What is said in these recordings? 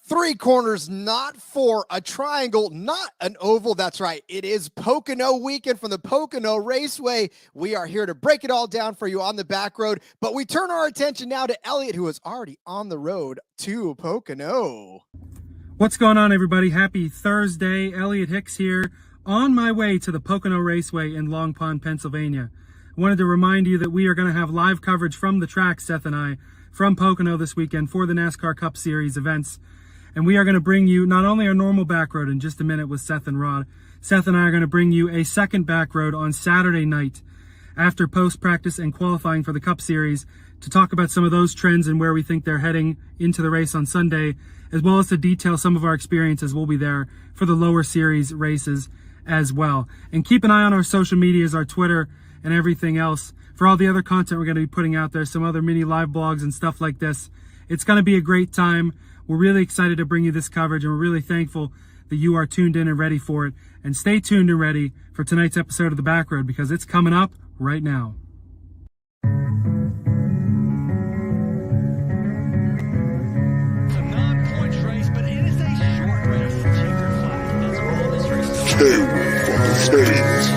Three corners, not four, a triangle, not an oval. That's right. It is Pocono weekend from the Pocono Raceway. We are here to break it all down for you on the back road, but we turn our attention now to Elliot, who is already on the road to Pocono. What's going on, everybody? Happy Thursday. Elliot Hicks here, on my way to the Pocono Raceway in Long Pond, Pennsylvania. I wanted to remind you that we are going to have live coverage from the track, Seth and I, from Pocono this weekend for the NASCAR Cup Series events. And we are going to bring you not only our normal back road in just a minute with Seth and Rod. Seth and I are going to bring you a second back road on Saturday night after post-practice and qualifying for the Cup Series to talk about some of those trends and where we think they're heading into the race on Sunday, as well as to detail some of our experiences. We'll be there for the lower series races as well. And keep an eye on our social medias, our Twitter and everything else for all the other content we're going to be putting out there, some other mini live blogs and stuff like this. It's going to be a great time. We're really excited to bring you this coverage, and we're really thankful that you are tuned in and ready for it. And stay tuned and ready for tonight's episode of The Backroad, because it's coming up right now. It's a non-points race, but it is a short race. Checker flag. That's all this race is. Stay from the stage.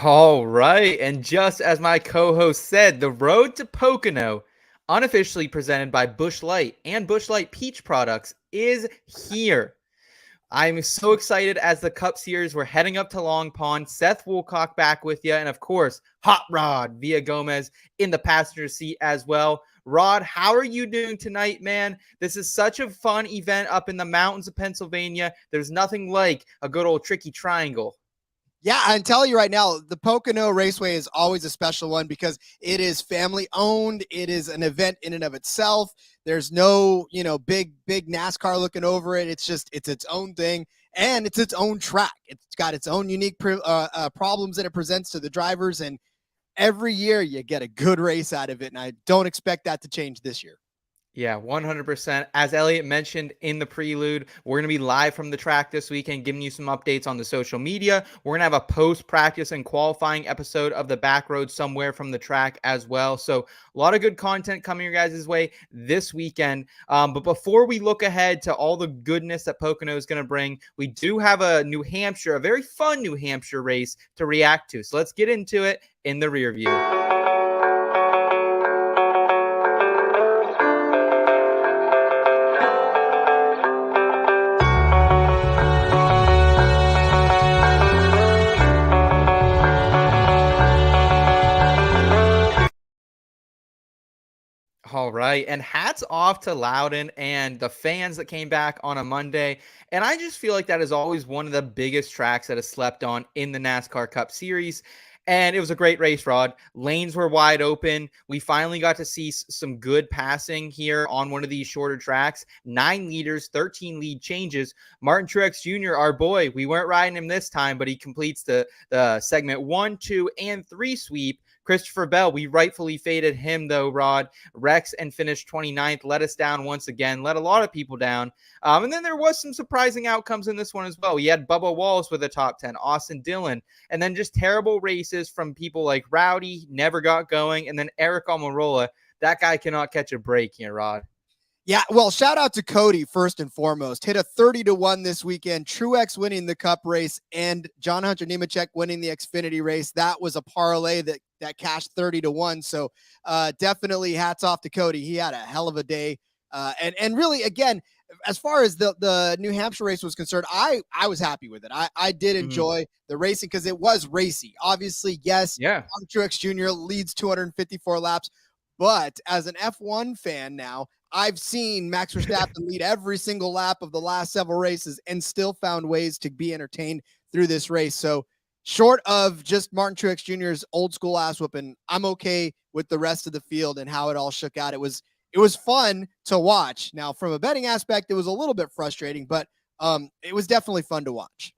All right, and just as my co-host said, the road to Pocono, unofficially presented by Busch Light and Busch Light Peach Products, is here. I'm so excited as the Cup Series. We're heading up to Long Pond. Seth Woolcock back with you, and of course, Hot Rod Villa Gomez in the passenger seat as well. Rod, how are you doing tonight, man? This is such a fun event up in the mountains of Pennsylvania. There's nothing like a good old tricky triangle. Yeah, I'm telling you right now, the Pocono Raceway is always a special one because it is family owned. It is an event in and of itself. There's no, big NASCAR looking over it. It's its own thing, and it's its own track. It's got its own unique problems that it presents to the drivers, and every year you get a good race out of it, and I don't expect that to change this year. Yeah, 100%. As Elliot mentioned in the prelude, we're going to be live from the track this weekend, giving you some updates on the social media. We're going to have a post-practice and qualifying episode of the back road somewhere from the track as well. So a lot of good content coming your guys' way this weekend. But before we look ahead to all the goodness that Pocono is going to bring, we do have a very fun New Hampshire race to react to. So let's get into it in the rear view. All right, and hats off to Loudon and the fans that came back on a Monday. And I just feel like that is always one of the biggest tracks that is slept on in the NASCAR Cup Series. And it was a great race, Rod. Lanes were wide open. We finally got to see some good passing here on one of these shorter tracks. 9 leaders, 13 lead changes. Martin Truex Jr., our boy, we weren't riding him this time, but he completes the segment 1, 2, and 3 sweep. Christopher Bell, we rightfully faded him, though, Rod. Rex and finished 29th, let us down once again, let a lot of people down. And then there was some surprising outcomes in this one as well. We had Bubba Wallace with a top 10, Austin Dillon, and then just terrible races from people like Rowdy, never got going, and then Eric Almirola. That guy cannot catch a break here, Rod. Yeah, well, shout out to Cody first and foremost. Hit a 30-1 this weekend. Truex winning the Cup race and John Hunter Nemechek winning the Xfinity race. That was a parlay that cashed 30-1. So definitely hats off to Cody. He had a hell of a day. And really, again, as far as the New Hampshire race was concerned, I was happy with it. I did enjoy the racing because it was racy. Obviously, yes, yeah. Truex Jr. leads 254 laps. But as an F1 fan now, I've seen Max Verstappen lead every single lap of the last several races and still found ways to be entertained through this race. So short of just Martin Truex Jr.'s old school ass whooping, I'm okay with the rest of the field and how it all shook out. It was fun to watch. Now, from a betting aspect, it was a little bit frustrating, but it was definitely fun to watch.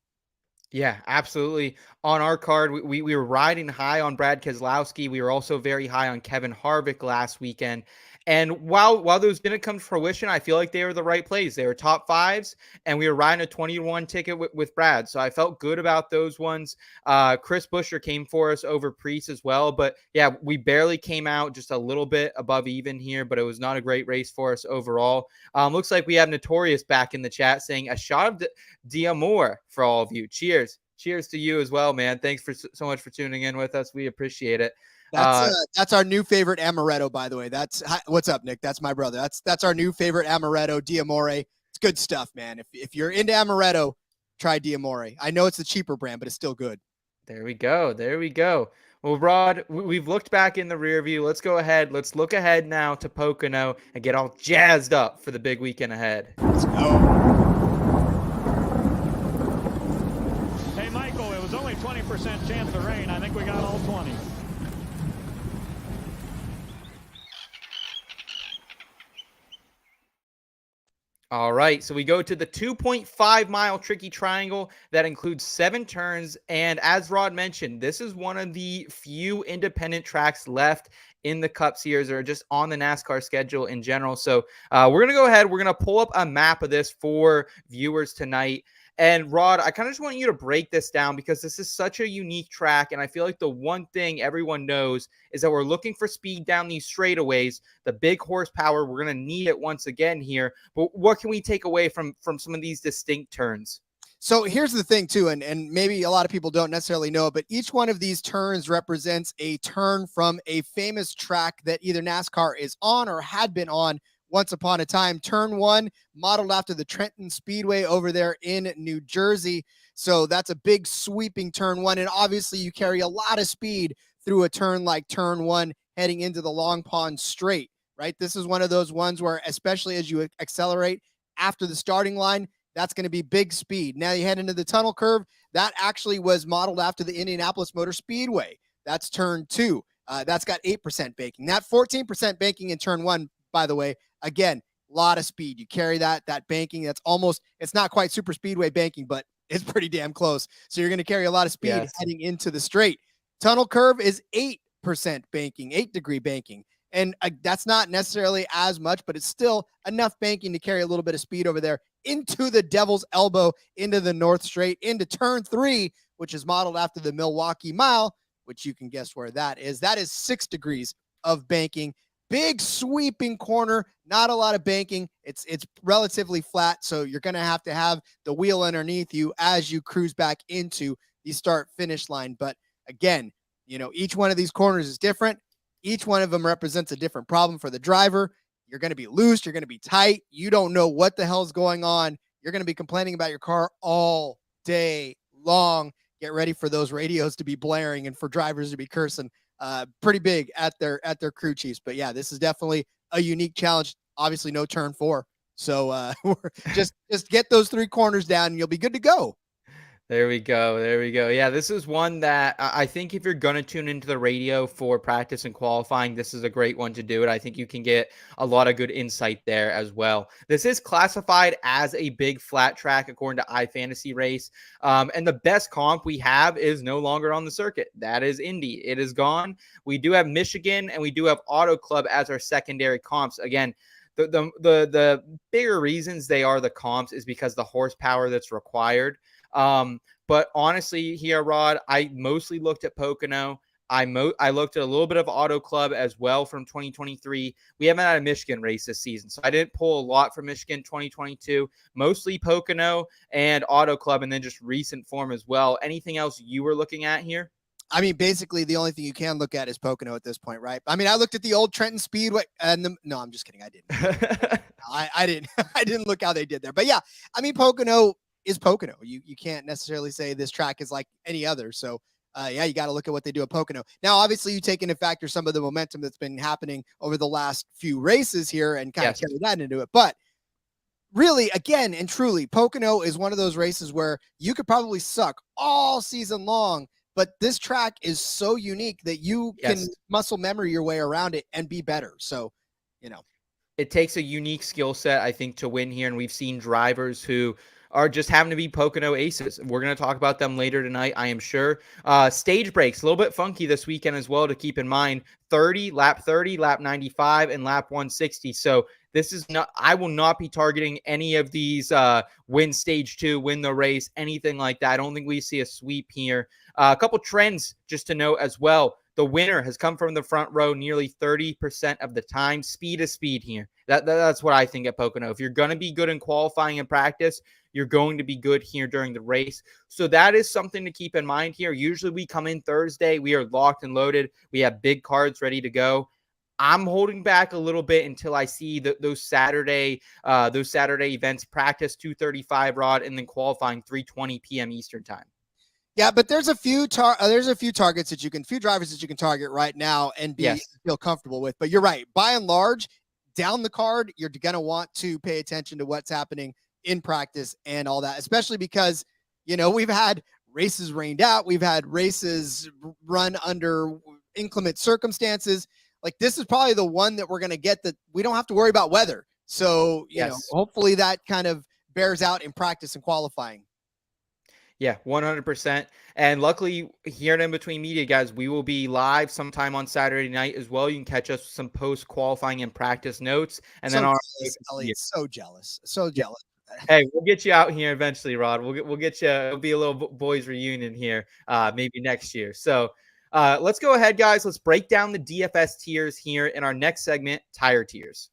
Yeah, absolutely. On our card, we were riding high on Brad Keselowski. We were also very high on Kevin Harvick last weekend. And while those didn't come to fruition, I feel like they were the right plays. They were top fives, and we were riding a 20-1 ticket with Brad. So I felt good about those ones. Chris Buescher came for us over Priest as well. But yeah, we barely came out, just a little bit above even here, but it was not a great race for us overall. Looks like we have Notorious back in the chat saying a shot of Diamore for all of you. Cheers. Cheers to you as well, man. Thanks for so much for tuning in with us. We appreciate it. That's our new favorite amaretto, by the way. What's up, Nick? That's my brother. That's our new favorite amaretto, Diamore. It's good stuff, man. If you're into amaretto, try Diamore. I know it's the cheaper brand, but it's still good. There we go. There we go. Well, Rod, we've looked back in the rear view. Let's go ahead. Let's look ahead now to Pocono and get all jazzed up for the big weekend ahead. Let's go. Hey, Michael, it was only 20% chance of rain. I think we got all 20. All right, so we go to the 2.5-mile tricky triangle that includes 7 turns. And as Rod mentioned, this is one of the few independent tracks left in the Cup Series or just on the NASCAR schedule in general. So we're going to go ahead. We're going to pull up a map of this for viewers tonight. And Rod, I kind of just want you to break this down because this is such a unique track. And I feel like the one thing everyone knows is that we're looking for speed down these straightaways, the big horsepower. We're going to need it once again here. But what can we take away from some of these distinct turns? So here's the thing too, and maybe a lot of people don't necessarily know, but each one of these turns represents a turn from a famous track that either NASCAR is on or had been on once upon a time. Turn 1, modeled after the Trenton Speedway over there in New Jersey. So that's a big sweeping turn 1. And obviously you carry a lot of speed through a turn like turn 1 heading into the Long Pond Straight, right? This is one of those ones where, especially as you accelerate after the starting line, that's going to be big speed. Now you head into the tunnel curve. That actually was modeled after the Indianapolis Motor Speedway. That's turn 2. That's got 8% banking. That 14% banking in turn 1, by the way, again, a lot of speed. You carry that banking. That's almost, it's not quite super speedway banking, but it's pretty damn close. So you're going to carry a lot of speed heading into the straight. Tunnel curve is 8% banking, 8-degree banking. And that's not necessarily as much, but it's still enough banking to carry a little bit of speed over there into the Devil's Elbow, into the North Straight, into turn 3, which is modeled after the Milwaukee Mile, which you can guess where that is. That is 6 degrees of banking. Big sweeping corner, not a lot of banking. It's relatively flat, so you're going to have the wheel underneath you as you cruise back into the start-finish line. But again, each one of these corners is different. Each one of them represents a different problem for the driver. You're going to be loose. You're going to be tight. You don't know what the hell's going on. You're going to be complaining about your car all day long. Get ready for those radios to be blaring and for drivers to be cursing. Pretty big at their crew chiefs. But yeah, this is definitely a unique challenge. Obviously no turn 4. So just get those 3 corners down and you'll be good to go. There we go. There we go. Yeah, this is one that I think if you're going to tune into the radio for practice and qualifying, this is a great one to do it. I think you can get a lot of good insight there as well. This is classified as a big flat track according to iFantasy Race. And the best comp we have is no longer on the circuit. That is Indy. It is gone. We do have Michigan and we do have Auto Club as our secondary comps. Again, the bigger reasons they are the comps is because the horsepower that's required. But honestly here, Rod, I mostly looked at Pocono. I looked at a little bit of Auto Club as well from 2023. We haven't had a Michigan race this season, so I didn't pull a lot from Michigan 2022, mostly Pocono and Auto Club, and then just recent form as well. Anything else you were looking at here? I mean, basically the only thing you can look at is Pocono at this point, right? I mean, I looked at the old Trenton Speedway and no, I'm just kidding. I didn't. I didn't. I didn't look how they did there. But yeah, I mean, Pocono is Pocono. You can't necessarily say this track is like any other. So yeah, you got to look at what they do at Pocono. Now, obviously you take into factor some of the momentum that's been happening over the last few races here and kind of carry that into it. But really, again, and truly, Pocono is one of those races where you could probably suck all season long, but this track is so unique that you can muscle memory your way around it and be better. So, it takes a unique skill set, I think, to win here. And we've seen drivers who are just having to be Pocono aces. We're going to talk about them later tonight, I am sure. Stage breaks, a little bit funky this weekend as well to keep in mind. Lap 30, lap 95, and lap 160. So this is not, I will not be targeting any of these win stage 2, win the race, anything like that. I don't think we see a sweep here. A couple trends just to note as well. The winner has come from the front row nearly 30% of the time. Speed is speed here. That's what I think at Pocono. If you're going to be good in qualifying and practice, you're going to be good here during the race. So that is something to keep in mind here. Usually we come in Thursday. We are locked and loaded. We have big cards ready to go. I'm holding back a little bit until I see those Saturday events, practice 2:35 Rod, and then qualifying 3:20 p.m. Eastern time. Yeah, but there's a few targets that you can, few drivers that you can target right now and feel comfortable with. But you're right. By and large, down the card, you're going to want to pay attention to what's happening in practice and all that, especially because, we've had races rained out. We've had races run under inclement circumstances. Like, this is probably the one that we're going to get that we don't have to worry about weather. So, hopefully that kind of bears out in practice and qualifying. Yeah, 100%. And luckily, here at In Between Media, guys, we will be live sometime on Saturday night as well. You can catch us with some post-qualifying and practice notes. And then so jealous. Hey, we'll get you out here eventually, Rod. We'll get you. It'll be a little boys reunion here, maybe next year. So let's go ahead, guys. Let's break down the DFS tiers here in our next segment, Tire Tiers.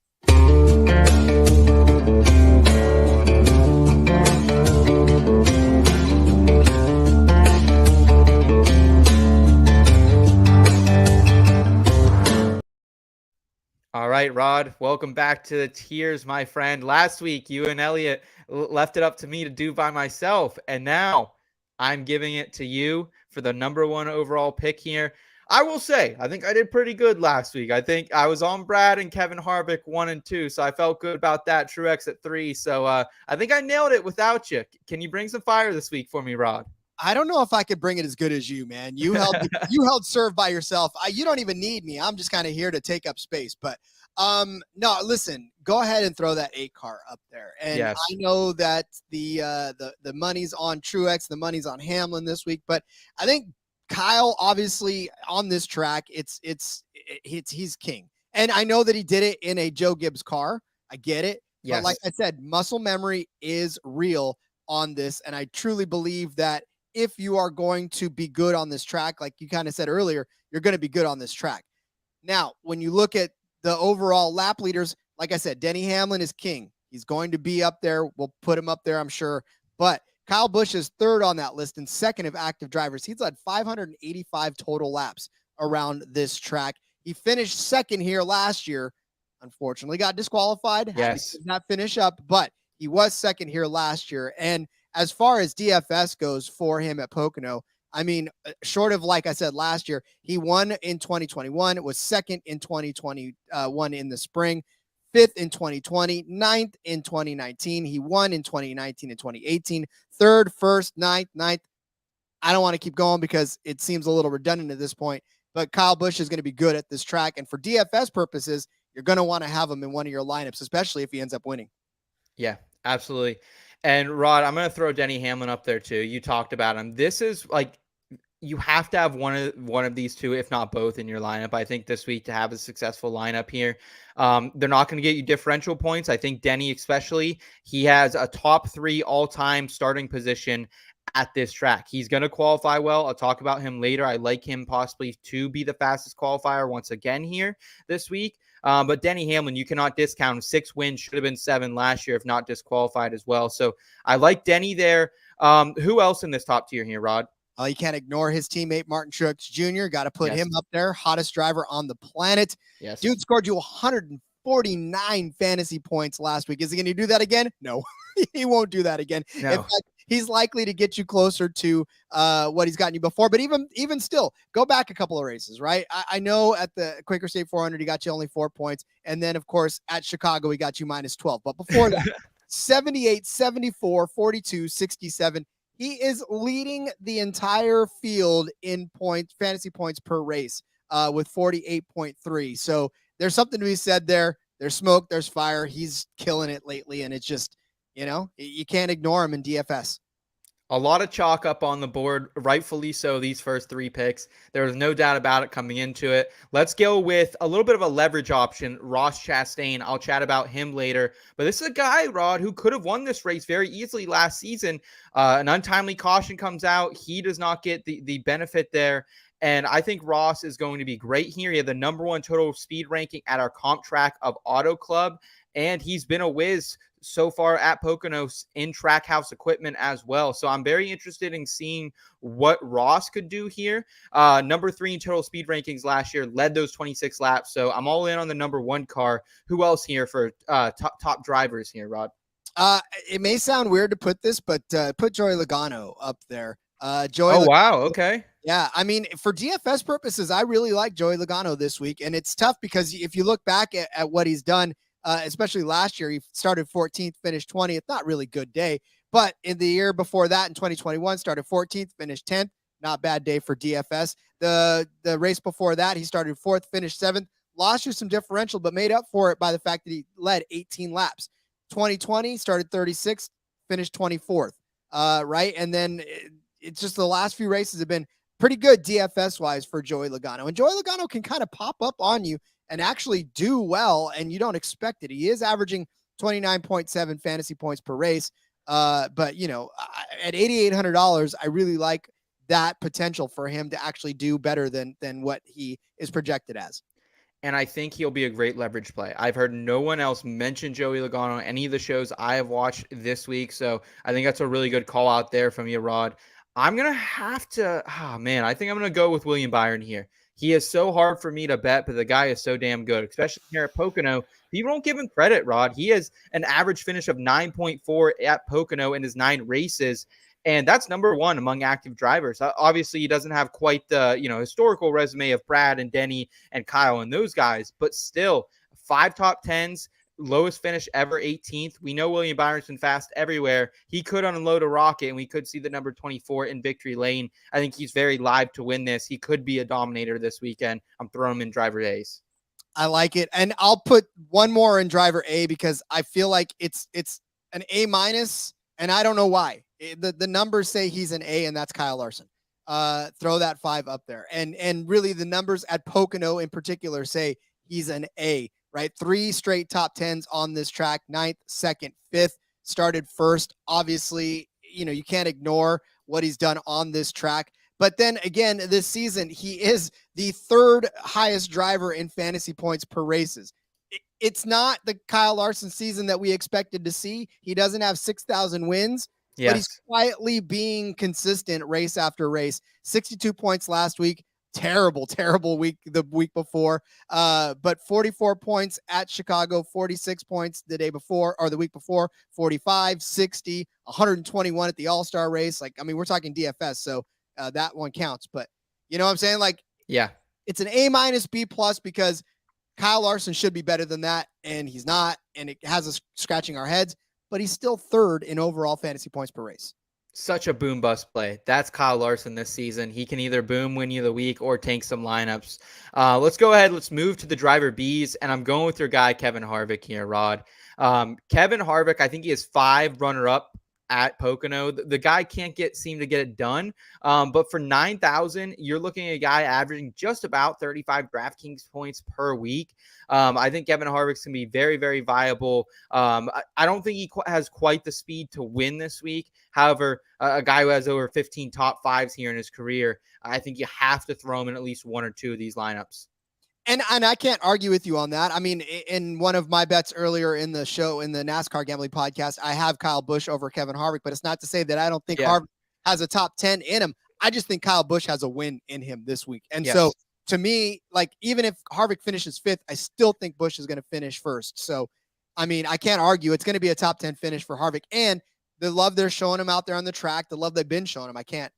All right, Rod, welcome back to the tiers, my friend. Last week, you and Elliot left it up to me to do by myself, and now I'm giving it to you for the number 1 overall pick here. I will say, I think I did pretty good last week. I think I was on Brad and Kevin Harvick 1 and 2, so I felt good about that. Truex at 3, so I think I nailed it without you. Can you bring some fire this week for me, Rod? I don't know if I could bring it as good as you, man. You held serve by yourself. You don't even need me. I'm just kind of here to take up space. But no, listen, go ahead and throw that 8 car up there. And yes. I know that the money's on Truex, the money's on Hamlin this week, but I think Kyle, obviously on this track, he's king. And I know that he did it in a Joe Gibbs car. I get it. Yes. But like I said, muscle memory is real on this. And I truly believe that if you are going to be good on this track, like you kind of said earlier, you're going to be good on this track. Now, when you look at the overall lap leaders, like I said, Denny Hamlin is king. He's going to be up there. We'll put him up there, I'm sure. But Kyle Busch is 3rd on that list and 2nd of active drivers. He's led 585 total laps around this track. He finished 2nd here last year. Unfortunately, got disqualified. Yes. Did not finish up, but he was 2nd here last year. And as far as DFS goes for him at Pocono, I mean, short of, like I said, last year, he won in 2021. It was 2nd in 2021 in the spring, 5th in 2020, 9th in 2019. He won in 2019 and 2018, 3rd, 1st, 9th. I don't want to keep going because it seems a little redundant at this point, but Kyle Busch is going to be good at this track. And for DFS purposes, you're going to want to have him in one of your lineups, especially if he ends up winning. Yeah, absolutely. And Rod, I'm going to throw Denny Hamlin up there too. You talked about him. This is like, you have to have one of these two, if not both, in your lineup. I think this week to have a successful lineup here. They're not going to get you differential points. I think Denny, especially, he has a top 3 all-time starting position at this track. He's going to qualify well. I'll talk about him later. I like him possibly to be the fastest qualifier once again here this week. But Denny Hamlin, you cannot discount him. 6 wins, should have been 7 last year if not disqualified as well. So I like Denny there. Who else in this top tier here, Rod? You can't ignore his teammate, Martin Truex Jr. Got to put him up there. Hottest driver on the planet. Yes. Dude scored you 149 fantasy points last week. Is he going to do that again? No, he won't do that again. No. In fact, he's likely to get you closer to what he's gotten you before. But even still, go back a couple of races, right? I know at the Quaker State 400, he got you only 4 points. And then, of course, at Chicago, he got you minus 12. But before that, 78, 74, 42, 67. He is leading the entire field in points, fantasy points per race, with 48.3. So there's something to be said there. There's smoke, there's fire. He's killing it lately, and it's just, You can't ignore him in DFS. A lot of chalk up on the board, rightfully so, these first 3 picks. There was no doubt about it coming into it. Let's go with a little bit of a leverage option, Ross Chastain. I'll chat about him later. But this is a guy, Rod, who could have won this race very easily last season. An untimely caution comes out. He does not get the benefit there. And I think Ross is going to be great here. He had the #1 total speed ranking at our comp track of Auto Club. And he's been a whiz so far at Pocono in Trackhouse equipment as well. So I'm very interested in seeing what Ross could do here. #3 in total speed rankings last year, led those 26 laps. So I'm all in on the #1 car. Who else here for top drivers here, Rod? It may sound weird to put this, but put Joey Logano up there. Wow. Okay. Yeah, I mean, for DFS purposes, I really like Joey Logano this week. And it's tough because if you look back at what he's done, especially last year, he started 14th, finished 20th. Not really good day. But in the year before that, in 2021, started 14th, finished 10th. Not bad day for DFS. The race before that, he started 4th, finished 7th. Lost you some differential, but made up for it by the fact that he led 18 laps. 2020, started 36th, finished 24th. Right? And then it's just the last few races have been pretty good DFS-wise for Joey Logano. And Joey Logano can kind of pop up on you and actually do well, and you don't expect it. He is averaging 29.7 fantasy points per race. But, at $8,800, I really like that potential for him to actually do better than what he is projected as. And I think he'll be a great leverage play. I've heard no one else mention Joey Logano on any of the shows I have watched this week. So I think that's a really good call out there from you, Rod. I'm going to have to, I think I'm going to go with William Byron here. He is so hard for me to bet, but the guy is so damn good, especially here at Pocono. People don't give him credit, Rod. He has an average finish of 9.4 at Pocono in his 9 races, and that's #1 among active drivers. Obviously, he doesn't have quite the historical resume of Brad and Denny and Kyle and those guys, but still 5 top 10s, lowest finish ever, 18th. We know William Byron's been fast everywhere. He could unload a rocket, and we could see the number 24 in victory lane. I think he's very live to win this. He could be a dominator this weekend. I'm throwing him in driver A's. I like it. And I'll put one more in driver A because I feel like it's an A-, and I don't know why. The numbers say he's an A, and that's Kyle Larson. Throw that 5 up there. And really the numbers at Pocono in particular say he's an A. Right? 3 straight top 10s on this track, 9th, 2nd, 5th, started 1st. Obviously, you can't ignore what he's done on this track. But then again, this season, he is the 3rd highest driver in fantasy points per races. It's not the Kyle Larson season that we expected to see. He doesn't have 6,000 wins, but he's quietly being consistent race after race. 62 points last week. Terrible week the week before, but 44 points at Chicago, 46 points the day before or the week before, 45, 60, 121 at the All-Star race. We're talking DFS, so that one counts, but you know what I'm saying? It's an A-, B+ because Kyle Larson should be better than that, and he's not, and it has us scratching our heads, but he's still 3rd in overall fantasy points per race. Such a boom bust play. That's Kyle Larson this season. He can either boom, win you the week, or tank some lineups. Let's go ahead. Let's move to the driver Bs, and I'm going with your guy, Kevin Harvick here, Rod. Kevin Harvick, I think he has 5 runner-up at Pocono. The guy can't seem to get it done. But for 9,000, you're looking at a guy averaging just about 35 DraftKings points per week. I think Kevin Harvick's going to be very, very viable. I don't think he has quite the speed to win this week. However, a guy who has over 15 top 5s here in his career, I think you have to throw him in at least 1 or 2 of these lineups. And I can't argue with you on that. I mean, in one of my bets earlier in the show, in the NASCAR Gambling Podcast, I have Kyle Busch over Kevin Harvick, but it's not to say that I don't think Harvick has a top 10 in him. I just think Kyle Busch has a win in him this week. And so to me, even if Harvick finishes 5th, I still think Busch is going to finish 1st. So, I mean, I can't argue. It's going to be a top 10 finish for Harvick. And the love they're showing him out there on the track, the love they've been showing him, I can't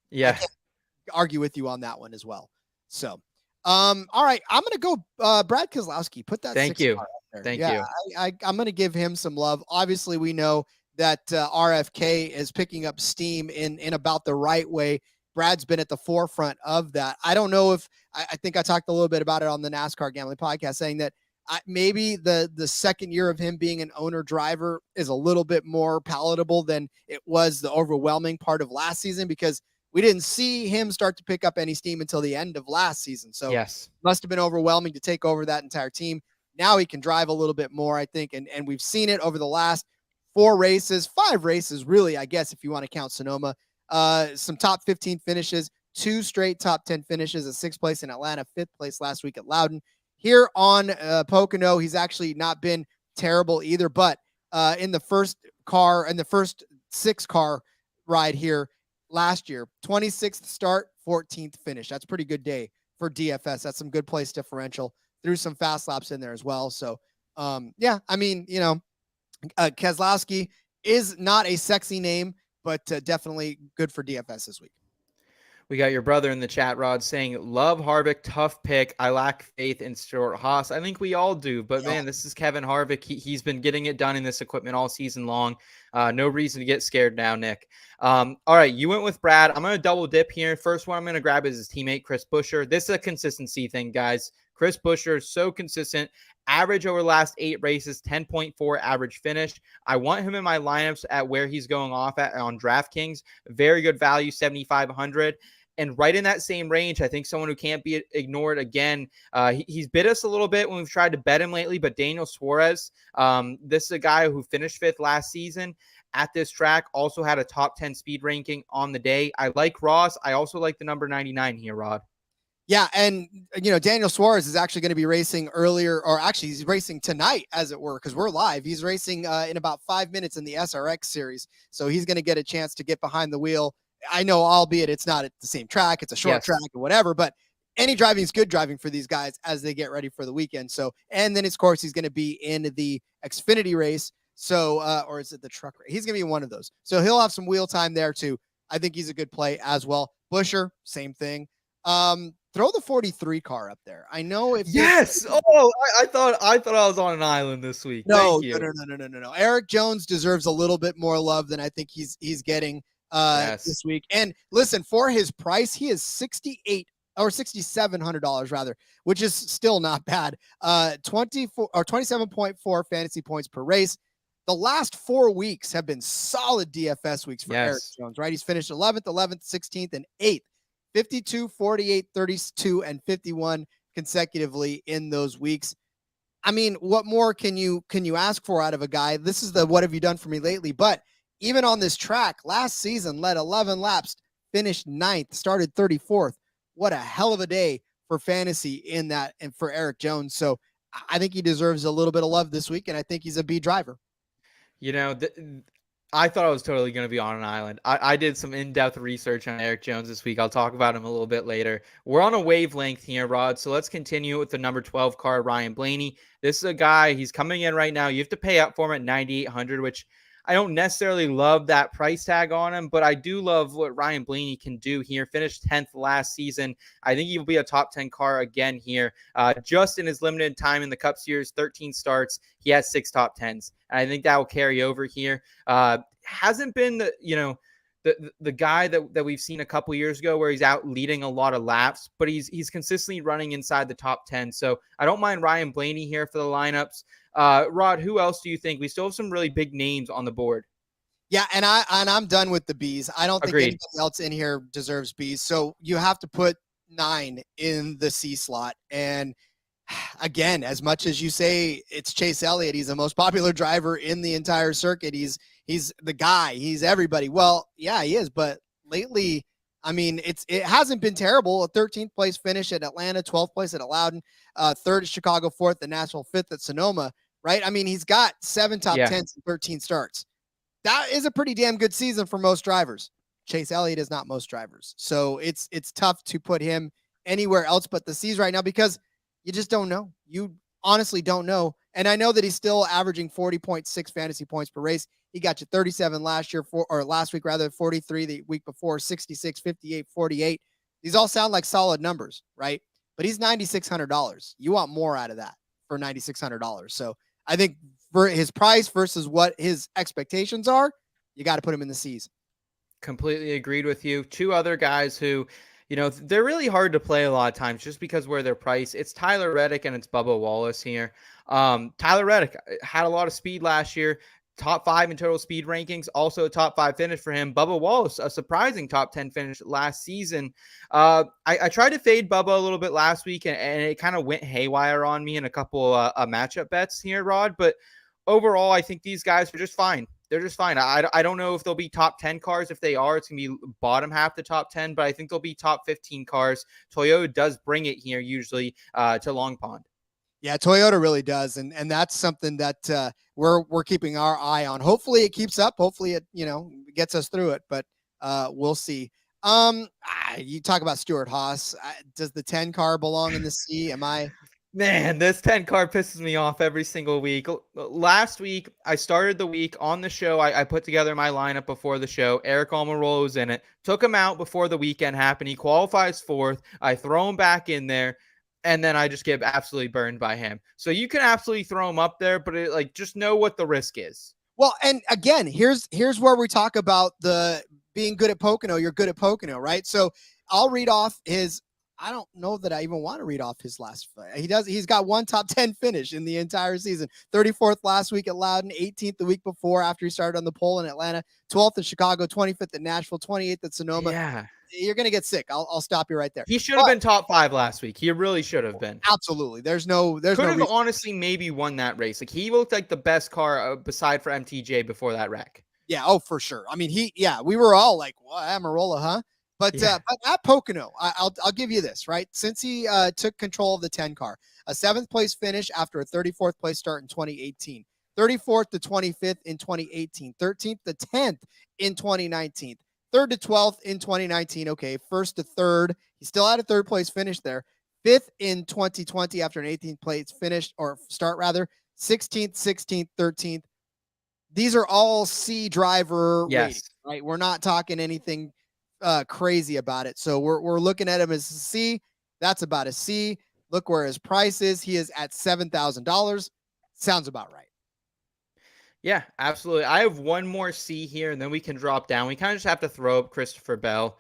argue with you on that one as well. So, all right, I'm going to go Brad Keselowski. Put that. Thank you. Thank you. I'm going to give him some love. Obviously, we know that RFK is picking up steam in about the right way. Brad's been at the forefront of that. I don't know if I think I talked a little bit about it on the NASCAR Gambling Podcast, saying that maybe the second year of him being an owner driver is a little bit more palatable than it was the overwhelming part of last season, because we didn't see him start to pick up any steam until the end of last season. So Yes. must have been overwhelming to take over that entire team. Now he can drive a little bit more, I think. And we've seen it over the last 5 races, really, I guess, if you want to count Sonoma. Some top 15 finishes, 2 straight top 10 finishes, a 6th place in Atlanta, 5th place last week at Loudon. Here on Pocono, he's actually not been terrible either, but in the first 6-car ride here last year, 26th start, 14th finish. That's a pretty good day for DFS. That's some good place differential. Threw some fast laps in there as well. So, yeah, I mean, Keselowski is not a sexy name, but definitely good for DFS this week. We got your brother in the chat, Rod, saying, love Harvick, tough pick. I lack faith in Stuart Haas. I think we all do, but man, this is Kevin Harvick. He's been getting it done in this equipment all season long. No reason to get scared now, Nick. All right, you went with Brad. I'm going to double dip here. First one I'm going to grab is his teammate, Chris Buescher. This is a consistency thing, guys. Chris Buescher is so consistent. Average over the last 8 races, 10.4 average finish. I want him in my lineups at where he's going off at on DraftKings. Very good value, 7,500. And right in that same range, I think someone who can't be ignored again. He's bit us a little bit when we've tried to bet him lately, but Daniel Suarez, this is a guy who finished 5th last season at this track, also had a top 10 speed ranking on the day. I like Ross. I also like the number 99 here, Rod. Yeah, and Daniel Suarez is actually going to be racing earlier, or actually he's racing tonight, as it were, because we're live. He's racing in about 5 minutes in the SRX series, so he's going to get a chance to get behind the wheel. I know, albeit it's not at the same track, it's a short track or whatever, but any driving is good driving for these guys as they get ready for the weekend. So, and then of course he's going to be in the Xfinity race. So, or is it the truck race? He's going to be one of those. So he'll have some wheel time there too. I think he's a good play as well. Buescher, same thing. Throw the 43 car up there. I know if I thought I was on an island this week. No. Thank you. No. Eric Jones deserves a little bit more love than I think he's getting this week. And listen, for his price, he is $6,700 rather, which is still not bad. 27.4 fantasy points per race. The last 4 weeks have been solid DFS weeks for Eric Jones, right? He's finished 11th, 16th, and 8th. 52, 48, 32, and 51 consecutively in those weeks. I mean, what more can you ask for out of a guy? This is the what have you done for me lately? But even on this track, last season led 11 laps, finished 9th, started 34th. What a hell of a day for fantasy in that and for Eric Jones. So I think he deserves a little bit of love this week, and I think he's a B driver. I thought I was totally going to be on an island. I did some in-depth research on Eric Jones this week. I'll talk about him a little bit later. We're on a wavelength here, Rod. So let's continue with the number 12 car, Ryan Blaney. This is a guy, he's coming in right now. You have to pay up for him at 9,800, which I don't necessarily love that price tag on him, but I do love what Ryan Blaney can do here. Finished 10th last season. I think he'll be a top 10 car again here. Just in his limited time in the Cup Series, 13 starts, he has 6 top 10s. And I think that will carry over here. Hasn't been the guy that we've seen a couple years ago where he's out leading a lot of laps, but he's consistently running inside the top 10. So I don't mind Ryan Blaney here for the lineups. Rod, who else do you think? We still have some really big names on the board. Yeah, and I'm done with the Bs. I don't think anybody else in here deserves Bs. So you have to put 9 in the C slot. And again, as much as you say it's Chase Elliott, he's the most popular driver in the entire circuit. He's the guy. He's everybody. Well, yeah, he is. But lately, I mean, it hasn't been terrible. A 13th place finish at Atlanta, 12th place at Loudon, 3rd at Chicago, 4th at Nashville, 5th at Sonoma, right? I mean, he's got 7 top 10s and 13 starts. That is a pretty damn good season for most drivers. Chase Elliott is not most drivers. So it's tough to put him anywhere else but the C's right now because you just don't know. You honestly don't know. And I know that he's still averaging 40.6 fantasy points per race. He got you 37 last week, 43 the week before, 66, 58, 48. These all sound like solid numbers, right? But he's $9,600. You want more out of that for $9,600. So I think for his price versus what his expectations are, you got to put him in the C's. Completely agreed with you. 2 other guys who, They're really hard to play a lot of times just because where they're priced. It's Tyler Reddick and it's Bubba Wallace here. Tyler Reddick had a lot of speed last year, top 5 in total speed rankings, also a top 5 finish for him. Bubba Wallace, a surprising top 10 finish last season. I tried to fade Bubba a little bit last week, and it kind of went haywire on me in a couple matchup bets here, Rod. But overall, I think these guys are just fine. They're just fine. I don't know if they'll be top 10 cars. If they are, it's going to be bottom half the top 10, but I think they'll be top 15 cars. Toyota does bring it here usually to Long Pond. Yeah, Toyota really does. And that's something that we're keeping our eye on. Hopefully it keeps up. Hopefully it, gets us through it, but we'll see. You talk about Stuart Haas. Does the 10 car belong in the C? Man, this 10 car pisses me off every single week. Last week, I started the week on the show. I put together my lineup before the show. Eric Almirola was in it. Took him out before the weekend happened. He qualifies 4th. I throw him back in there, and then I just get absolutely burned by him. So you can absolutely throw him up there, but just know what the risk is. Well, and again, here's where we talk about the being good at Pocono. You're good at Pocono, right? So I'll read off his. I don't know that I even want to read off his last fight. He's got one top 10 finish in the entire season. 34th last week at Loudon, 18th the week before after he started on the pole in Atlanta, 12th in Chicago, 25th at Nashville, 28th at Sonoma. Yeah. You're going to get sick. I'll stop you right there. He should have been top 5 last week. He really should have been. Absolutely. Could have honestly maybe won that race. Like, he looked like the best car beside for MTJ before that wreck. Yeah. Oh, for sure. I mean, we were all like, well, Amarola, huh? But at Pocono, I'll give you this, right? Since he took control of the 10 car, a 7th place finish after a 34th place start in 2018, 34th to 25th in 2018, 13th to 10th in 2019, 3rd to 12th in 2019. Okay, 1st to 3rd. He still had a 3rd place finish there. 5th in 2020 after an 18th place finish or start rather. 16th, 16th, 13th. These are all C driver ratings, right? We're not talking anything crazy about it. So we're looking at him as a C. That's about a C. Look where his price is. He is at $7,000. Sounds about right. Yeah, absolutely. I have one more C here, and then we can drop down. We kind of just have to throw up Christopher Bell.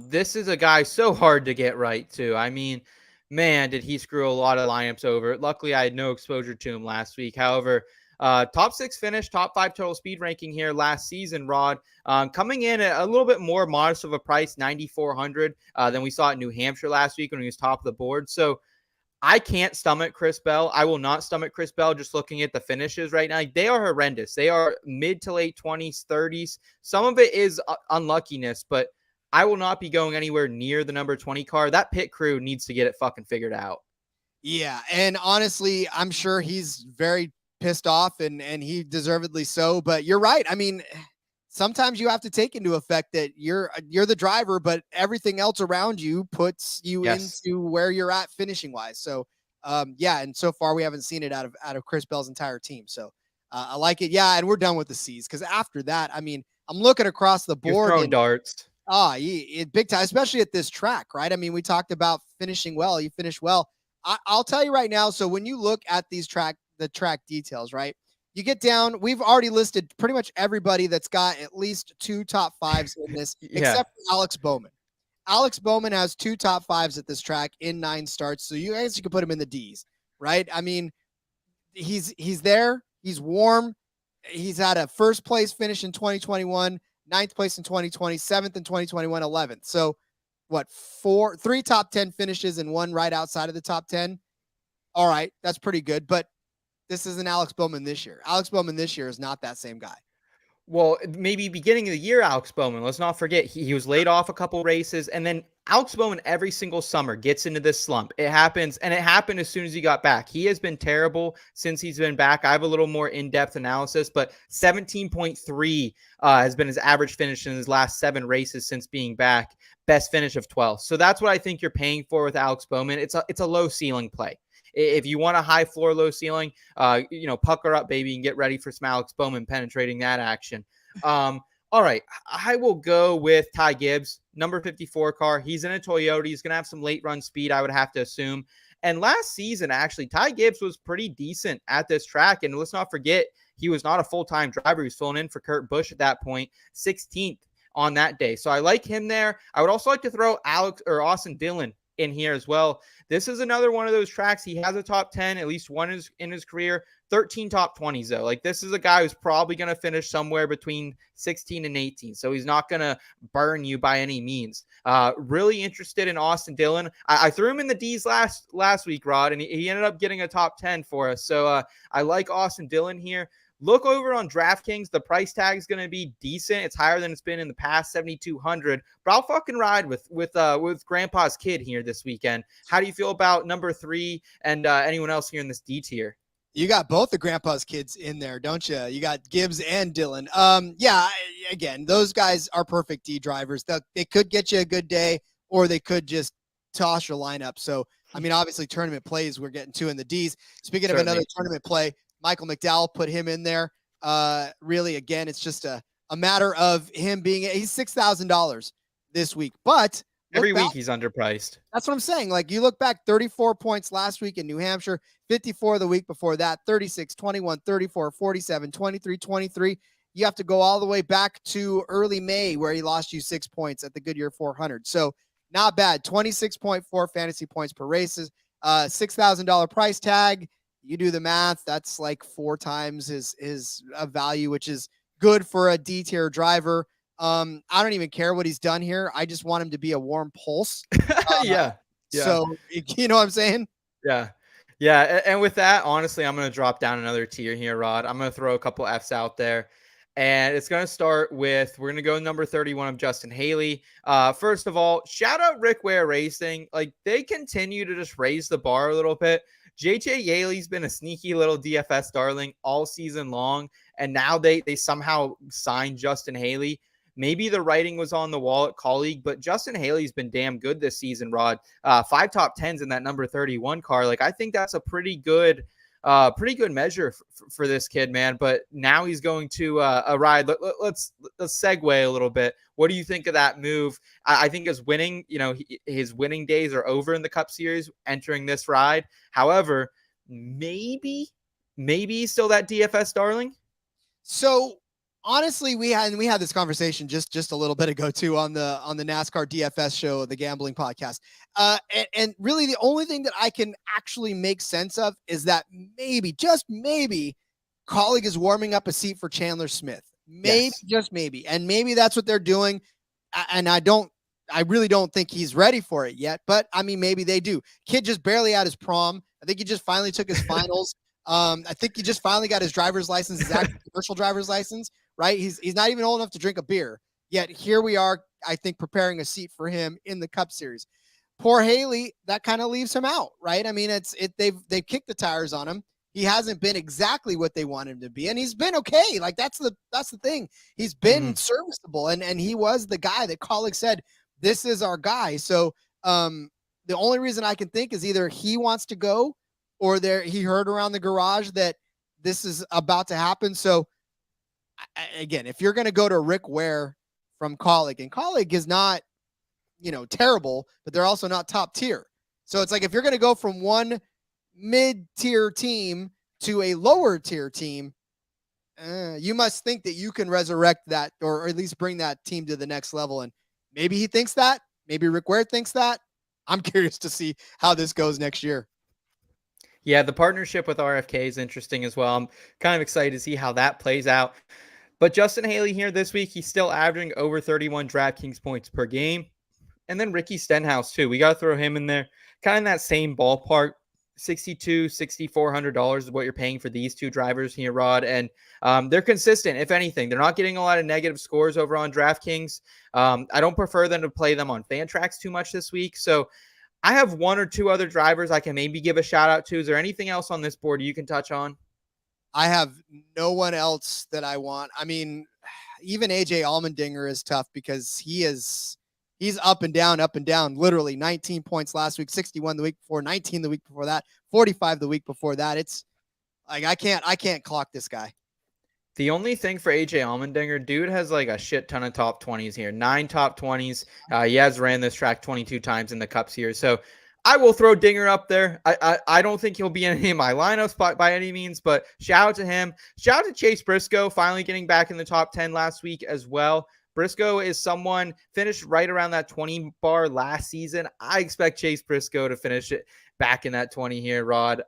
This is a guy so hard to get right, too. I mean, man, did he screw a lot of lineups over. Luckily, I had no exposure to him last week. However, top 6 finish, top 5 total speed ranking here last season, Rod. Coming in at a little bit more modest of a price, $9,400 than we saw at New Hampshire last week when he was top of the board. So I can't stomach Chris Bell. I will not stomach Chris Bell just looking at the finishes right now. They are horrendous. They are mid to late 20s, 30s. Some of it is unluckiness, but I will not be going anywhere near the number 20 car. That pit crew needs to get it fucking figured out. Yeah, and honestly, I'm sure he's very pissed off and he deservedly so, but you're right. I mean, sometimes you have to take into effect that you're the driver, but everything else around you puts you into where you're at finishing wise. So and so far we haven't seen it out of Chris Bell's entire team. So I like it. Yeah, and we're done with the C's because after that, I mean, I'm looking across the board. You're throwing darts. Big time, especially at this track, right? I mean, we talked about finishing well. You finish well. I'll tell you right now. So when you look at the track details, right? You get down, we've already listed pretty much everybody that's got at least 2 top 5s in this, except for Alex Bowman. Alex Bowman has 2 top 5s at this track in 9 starts. So you can put him in the D's, right? I mean, he's there. He's warm. He's had a 1st place finish in 2021, 9th place in 2020, 7th in 2021, 11th. So what, 3 top 10 finishes and 1 right outside of the top 10. All right. That's pretty good. But this isn't Alex Bowman this year. Alex Bowman this year is not that same guy. Well, maybe beginning of the year, Alex Bowman. Let's not forget, he was laid off a couple races, and then Alex Bowman every single summer gets into this slump. It happens, and it happened as soon as he got back. He has been terrible since he's been back. I have a little more in-depth analysis, but 17.3 has been his average finish in his last 7 races since being back. Best finish of 12th. So that's what I think you're paying for with Alex Bowman. It's a low ceiling play. If you want a high floor, low ceiling, pucker up, baby, and get ready for some Alex Bowman penetrating that action. All right. I will go with Ty Gibbs, number 54 car. He's in a Toyota. He's going to have some late run speed, I would have to assume. And last season, actually, Ty Gibbs was pretty decent at this track. And let's not forget, he was not a full-time driver. He was filling in for Kurt Busch at that point. 16th on that day. So I like him there. I would also like to throw Austin Dillon in here as well. This is another one of those tracks. He has a top 10, at least one in his career, 13 top 20s though. Like this is a guy who's probably going to finish somewhere between 16 and 18. So he's not going to burn you by any means. Really interested in Austin Dillon. I threw him in the D's last week, Rod, and he ended up getting a top 10 for us. So I like Austin Dillon here. Look over on DraftKings. The price tag is going to be decent. It's higher than it's been in the past, 7,200. But I'll fucking ride with Grandpa's kid here this weekend. How do you feel about number 3 and anyone else here in this D tier? You got both the Grandpa's kids in there, don't you? You got Gibbs and Dillon. Again, those guys are perfect D drivers. They could get you a good day, or they could just toss your lineup. So, I mean, obviously tournament plays we're getting to in the Ds. Speaking of another tournament play, Michael McDowell, put him in there. Really, again, it's just a matter of him he's $6,000 this week. But every week he's underpriced. That's what I'm saying. Like you look back, 34 points last week in New Hampshire, 54 the week before that, 36, 21, 34, 47, 23, 23. You have to go all the way back to early May where he lost you 6 points at the Goodyear 400. So not bad. 26.4 fantasy points per races, $6,000 price tag. You do the math. That's like 4 times his value, which is good for a D tier driver. I don't even care what he's done here. I just want him to be a warm pulse. Yeah. So you know what I'm saying? Yeah. Yeah. And with that, honestly, I'm going to drop down another tier here, Rod. I'm going to throw a couple Fs out there. And it's going to start with, we're going to go number 31 of Justin Haley. First of all, shout out Rick Ware Racing. Like they continue to just raise the bar a little bit. JJ Yaley's been a sneaky little DFS darling all season long. And now they somehow signed Justin Haley. Maybe the writing was on the wall at Colleague, but Justin Haley's been damn good this season, Rod. 5 top 10s in that number 31 car. Like I think that's a pretty good measure for this kid, man. But now he's going to a ride. Let's segue a little bit. What do you think of that move? I think his winning days are over in the Cup Series, entering this ride. However, maybe he's still that DFS darling. So honestly, we had this conversation just a little bit ago too on the NASCAR DFS show, the gambling podcast. And really the only thing that I can actually make sense of is that maybe, just maybe, Colleague is warming up a seat for Chandler Smith. Maybe, just maybe. And maybe that's what they're doing. And I really don't think he's ready for it yet, but I mean, maybe they do. Kid just barely at his prom. I think he just finally took his finals. I think he just finally got his driver's license, his actual commercial driver's license, right? He's not even old enough to drink a beer yet. Here we are, I think, preparing a seat for him in the Cup Series. Poor Haley, that kind of leaves him out, right? I mean, they've kicked the tires on him. He hasn't been exactly what they want him to be, and he's been okay. Like that's the thing. He's been serviceable, and he was the guy that Colleague said, this is our guy. So the only reason I can think is either he wants to go, or he heard around the garage that this is about to happen. So again, if you're going to go to Rick Ware from Colleague, and Colleague is not, terrible, but they're also not top tier. So it's like, if you're going to go from one mid-tier team to a lower tier team, you must think that you can resurrect that, or at least bring that team to the next level. And maybe he thinks that, maybe Rick Ware thinks that. I'm curious to see how this goes next year. Yeah, the partnership with RFK is interesting as well. I'm kind of excited to see how that plays out. But Justin Haley here this week, he's still averaging over 31 DraftKings points per game. And then Ricky Stenhouse too. We got to throw him in there. Kind of that same ballpark. $6,400 is what you're paying for these two drivers here, Rod. And they're consistent, if anything. They're not getting a lot of negative scores over on DraftKings. I don't prefer them to play them on Fantrax too much this week. So I have 1 or 2 other drivers I can maybe give a shout out to. Is there anything else on this board you can touch on? I have no one else that I want. I mean, even AJ Allmendinger is tough because he's up and down, literally 19 points last week, 61 the week before, 19 the week before that, 45 the week before that. It's like, I can't clock this guy. The only thing for AJ Allmendinger, dude has like a shit ton of top 20s here, 9 top 20s. He has ran this track 22 times in the Cup Series. So I will throw Dinger up there. I don't think he'll be in any of my lineups by any means, but shout out to him. Shout out to Chase Briscoe, finally getting back in the top 10 last week as well. Briscoe is someone finished right around that 20 bar last season. I expect Chase Briscoe to finish it back in that 20 here, Rod.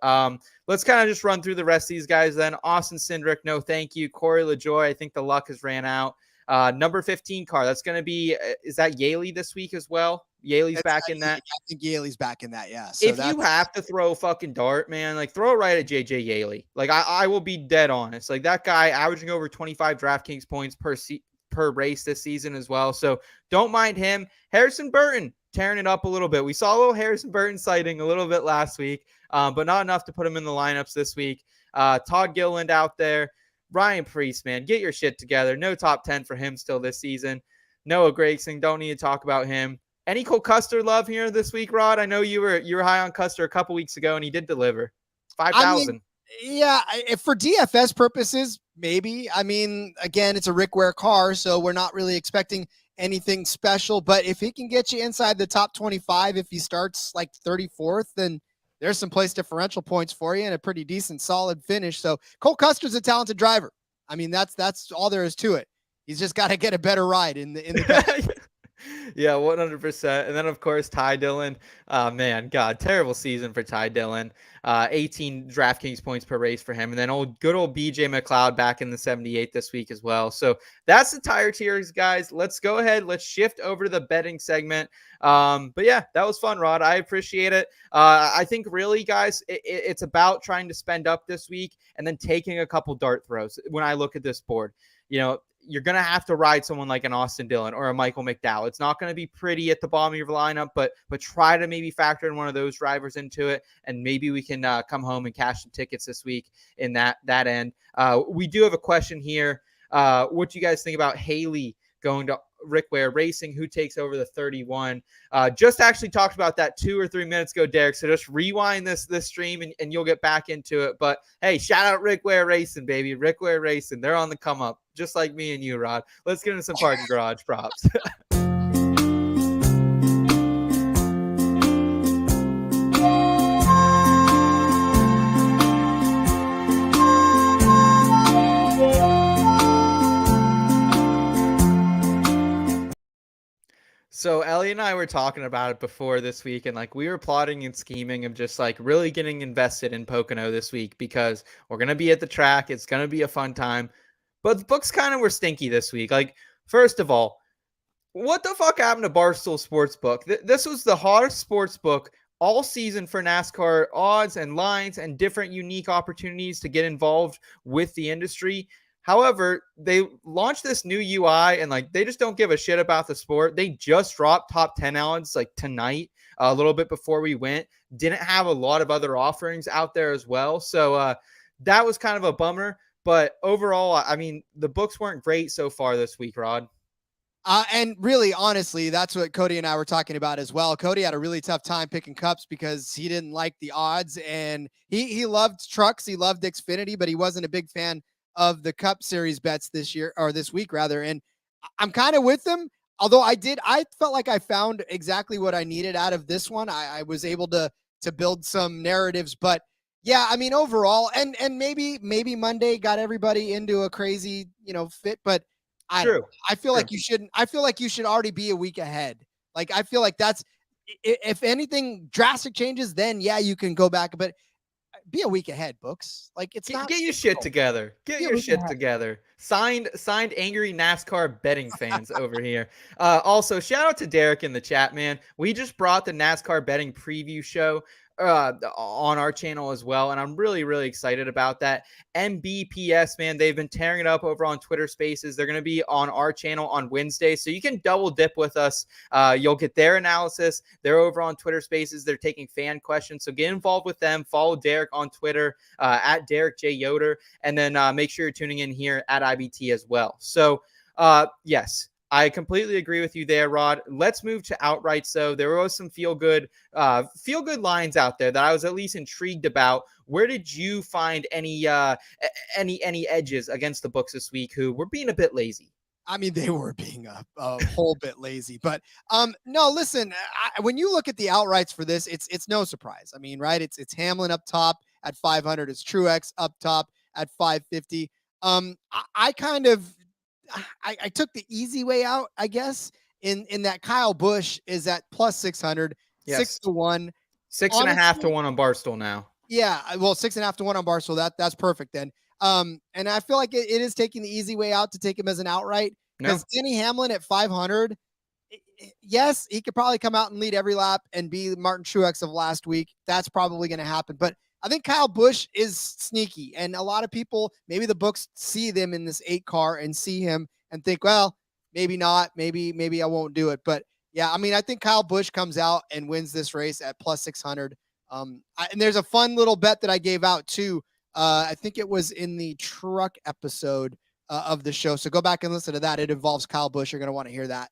Let's kind of just run through the rest of these guys then. Austin Cindric, no thank you. Corey LaJoy, I think the luck has ran out. Number 15 car, that's going to be, is that Yaley this week as well? Yaley's back in that? I think Yaley's back in that, yeah. So if you have to throw a fucking dart, man, like throw it right at JJ Yaley. Like I will be dead honest. Like that guy averaging over 25 DraftKings points per race this season as well. So don't mind him. Harrison Burton tearing it up a little bit. We saw a little Harrison Burton sighting a little bit last week, but not enough to put him in the lineups this week. Todd Gilliland out there. Ryan Preece, man, get your shit together. No top 10 for him still this season. Noah Gragson, don't need to talk about him. Any Cole Custer love here this week, Rod? I know you were high on Custer a couple weeks ago, and he did deliver. 5,000. Yeah, for DFS purposes, maybe. I mean, again, it's a Rick Ware car, so we're not really expecting anything special. But if he can get you inside the top 25, if he starts like 34th, then there's some place differential points for you and a pretty decent, solid finish. So Cole Custer's a talented driver. I mean, that's all there is to it. He's just got to get a better ride in the Yeah, 100%. And then, of course, Ty Dillon. Man, God, terrible season for Ty Dillon. 18 DraftKings points per race for him. And then good old BJ McLeod back in the 78 this week as well. So that's the tire tiers, guys. Let's go ahead. Let's shift over to the betting segment. But yeah, that was fun, Rod. I appreciate it. I think really, guys, it's about trying to spend up this week and then taking a couple dart throws when I look at this board. You know, you're going to have to ride someone like an Austin Dillon or a Michael McDowell. It's not going to be pretty at the bottom of your lineup, but try to maybe factor in one of those drivers into it, and maybe we can come home and cash some tickets this week in that end. We do have a question here. What do you guys think about Haley going to Rick Ware Racing? Who takes over the 31? Just actually talked about that 2 or 3 minutes ago, Derek. So just rewind this stream and you'll get back into it. But hey, shout out Rick Ware Racing, baby. Rick Ware Racing. They're on the come up, just like me and you, Rod. Let's get into some parking garage props. So Ellie and I were talking about it before this week, and like we were plotting and scheming of just like really getting invested in Pocono this week because we're going to be at the track. It's going to be a fun time. But the books kind of were stinky this week. Like, first of all, what the fuck happened to Barstool Sportsbook? This was the hottest sportsbook all season for NASCAR odds and lines and different unique opportunities to get involved with the industry. However, they launched this new UI and like they just don't give a shit about the sport. They just dropped top 10 odds like tonight, a little bit before we went. Didn't have a lot of other offerings out there as well. So that was kind of a bummer. But overall, I mean, the books weren't great so far this week, Rod. And really, honestly, that's what Cody and I were talking about as well. Cody had a really tough time picking cups because he didn't like the odds, and he loved trucks. He loved Xfinity, but he wasn't a big fan of the Cup Series bets this year, or this week rather. And I'm kind of with him. Although I felt like I found exactly what I needed out of this one. I was able to build some narratives, but yeah, I mean, overall, and maybe Monday got everybody into a crazy, fit, but I feel like you shouldn't. I feel like you should already be a week ahead. Like, I feel like that's, if anything drastic changes, then yeah, you can go back, but be a week ahead, books. Like, it's not. Get your shit together. Get your shit together. Signed angry NASCAR betting fans over here. Also, shout out to Derek in the chat, man. We just brought the NASCAR betting preview show on our channel as well, and I'm really, really excited about that. MBPS, man, they've been tearing it up over on Twitter Spaces. They're going to be on our channel on Wednesday, so you can double dip with us. You'll get their analysis. They're over on Twitter Spaces. They're taking fan questions, so get involved with them. Follow Derek on Twitter at Derek J. Yoder, and then make sure you're tuning in here at IBT as well. So yes, I completely agree with you there, Rod. Let's move to outrights, though. There was some feel good lines out there that I was at least intrigued about. Where did you find any edges against the books this week who were being a bit lazy? I mean, they were being a whole bit lazy, but no, listen, when you look at the outrights for this, it's no surprise. I mean, right? It's Hamlin up top at 500. It's Truex up top at 550. I took the easy way out, I guess, in that Kyle Busch is at plus 600, Yes. 6-1. 6.5 to 1 on Barstool now. Yeah, well, 6.5 to 1 on Barstool. That's perfect then. And I feel like it is taking the easy way out to take him as an outright because Denny Hamlin at 500. Yes, he could probably come out and lead every lap and be Martin Truex of last week. That's probably going to happen. But I think Kyle Busch is sneaky. And a lot of people, maybe the books see them in this 8 car and see him and think, well, maybe not. Maybe I won't do it. But yeah, I mean, I think Kyle Busch comes out and wins this race at plus 600. And there's a fun little bet that I gave out too. I think it was in the truck episode of the show. So go back and listen to that. It involves Kyle Busch. You're going to want to hear that.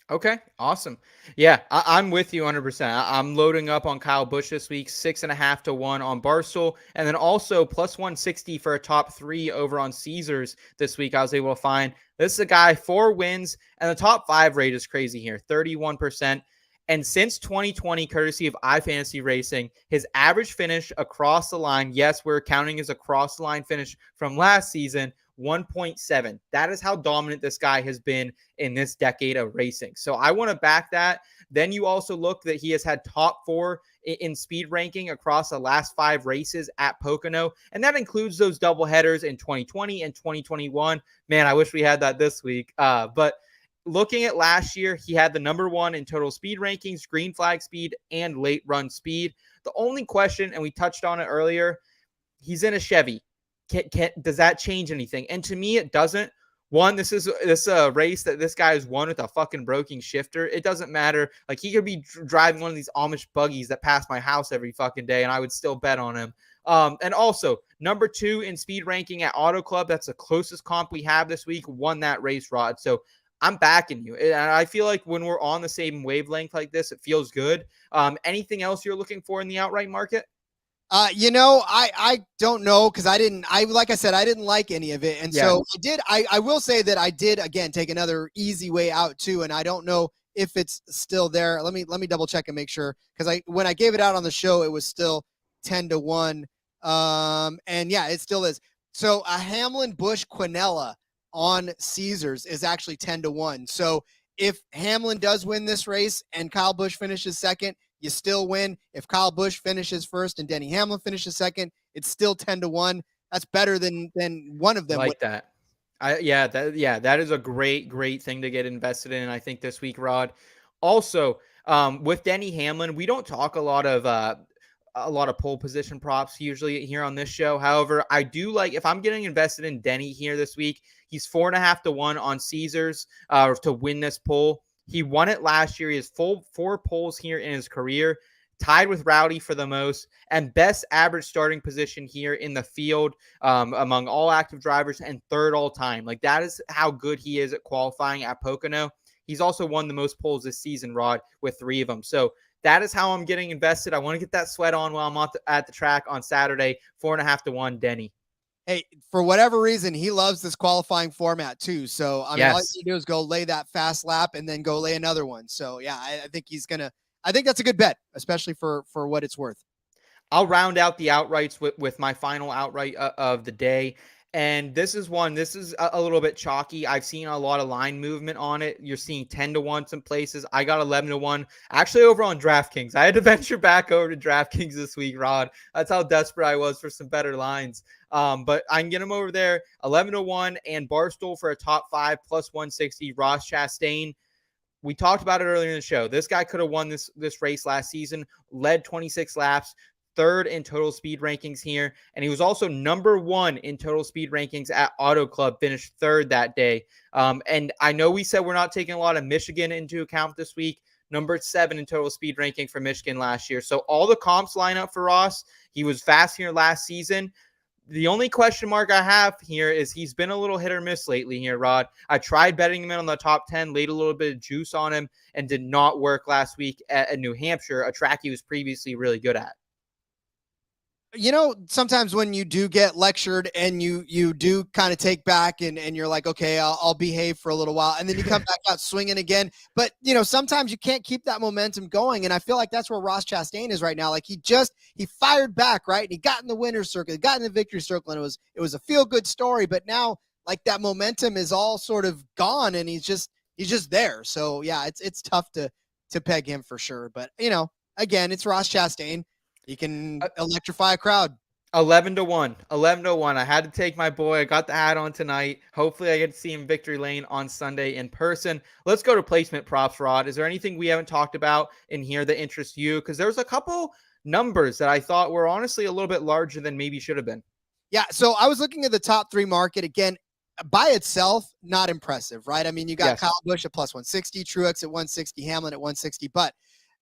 Okay, awesome. Yeah, I'm with you 100%. I'm loading up on Kyle Busch this week, 6.5 to 1 on Barstool, and then also plus 160 for a top 3 over on Caesars this week. I was able to find this is a guy 4 wins, and the top 5 rate is crazy here, 31%. And since 2020, courtesy of iFantasy Racing, his average finish across the line, yes, we're counting as a cross the line finish from last season, 1.7. That is how dominant this guy has been in this decade of racing. So I want to back that. Then you also look that he has had top 4 in speed ranking across the last 5 races at Pocono. And that includes those double headers in 2020 and 2021. Man, I wish we had that this week. But looking at last year, he had the number 1 in total speed rankings, green flag speed, and late run speed. The only question, and we touched on it earlier, he's in a Chevy. Does that change anything? And to me, it doesn't. One, this is a race that this guy has won with a fucking broken shifter. It doesn't matter. Like, he could be driving one of these Amish buggies that pass my house every fucking day, and I would still bet on him. And also, number 2 in speed ranking at Auto Club, that's the closest comp we have this week, won that race, Rod. So I'm backing you. And I feel like when we're on the same wavelength like this, it feels good. Anything else you're looking for in the outright market? I don't know because like I said, I didn't like any of it. And so I will say that I did, again, take another easy way out too. And I don't know if it's still there. Let me double check and make sure. Cause when I gave it out on the show, it was still 10 to 1. And yeah, it still is. So a Hamlin Busch Quinella on Caesars is actually 10 to 1. So if Hamlin does win this race and Kyle Busch finishes second, you still win. If Kyle Busch finishes first and Denny Hamlin finishes second, it's still 10 to 1. That's better than one of them. Like that. That is a great thing to get invested in. I think this week, Rod. Also, with Denny Hamlin, we don't talk a lot of pole position props usually here on this show. However, I do like, if I'm getting invested in Denny here this week, he's 4.5 to 1 on Caesars to win this pole. He won it last year. He has 4 poles here in his career, tied with Rowdy for the most, and best average starting position here in the field among all active drivers, and 3rd all time. Like, that is how good he is at qualifying at Pocono. He's also won the most poles this season, Rod, with 3 of them. So that is how I'm getting invested. I want to get that sweat on while I'm at the track on Saturday. 4.5 to 1, Denny. Hey, for whatever reason, he loves this qualifying format too. So I mean, all you do is go lay that fast lap and then go lay another one. So yeah, I think I think that's a good bet, especially for what it's worth. I'll round out the outrights with my final outright of the day. And this is a little bit chalky. I've seen a lot of line movement on it. You're seeing 10 to 1 some places. I got 11 to 1 actually over on DraftKings. I had to venture back over to DraftKings this week, Rod. That's how desperate I was for some better lines. But I can get them over there, 11 to 1, and Barstool for a top 5 plus 160. Ross Chastain. We talked about it earlier in the show. This guy could have won this race last season, led 26 laps. 3rd in total speed rankings here. And he was also number 1 in total speed rankings at Auto Club, finished 3rd that day. And I know we said we're not taking a lot of Michigan into account this week. Number 7 in total speed ranking for Michigan last year. So all the comps line up for Ross. He was fast here last season. The only question mark I have here is he's been a little hit or miss lately here, Rod. I tried betting him in on the top 10, laid a little bit of juice on him, and did not work last week at New Hampshire, a track he was previously really good at. Sometimes when you do get lectured and you do kind of take back and you're like, okay, I'll behave for a little while. And then you come back out swinging again. But, sometimes you can't keep that momentum going. And I feel like that's where Ross Chastain is right now. Like he fired back, right? And he got in the winner's circle, he got in the victory circle, and it was a feel good story. But now, like that momentum is all sort of gone, and he's just there. So yeah, it's tough to peg him for sure. But again, it's Ross Chastain. He can electrify a crowd. 11-1. 11-1. I had to take my boy. I got the hat on tonight. Hopefully I get to see him victory lane on Sunday in person. Let's go to placement props, Rod. Is there anything we haven't talked about in here that interests you? Because there's a couple numbers that I thought were honestly a little bit larger than maybe should have been. Yeah, so I was looking at the top 3 market. Again, by itself, not impressive, right? I mean, you got Kyle Busch at plus 160, Truex at 160, Hamlin at 160, but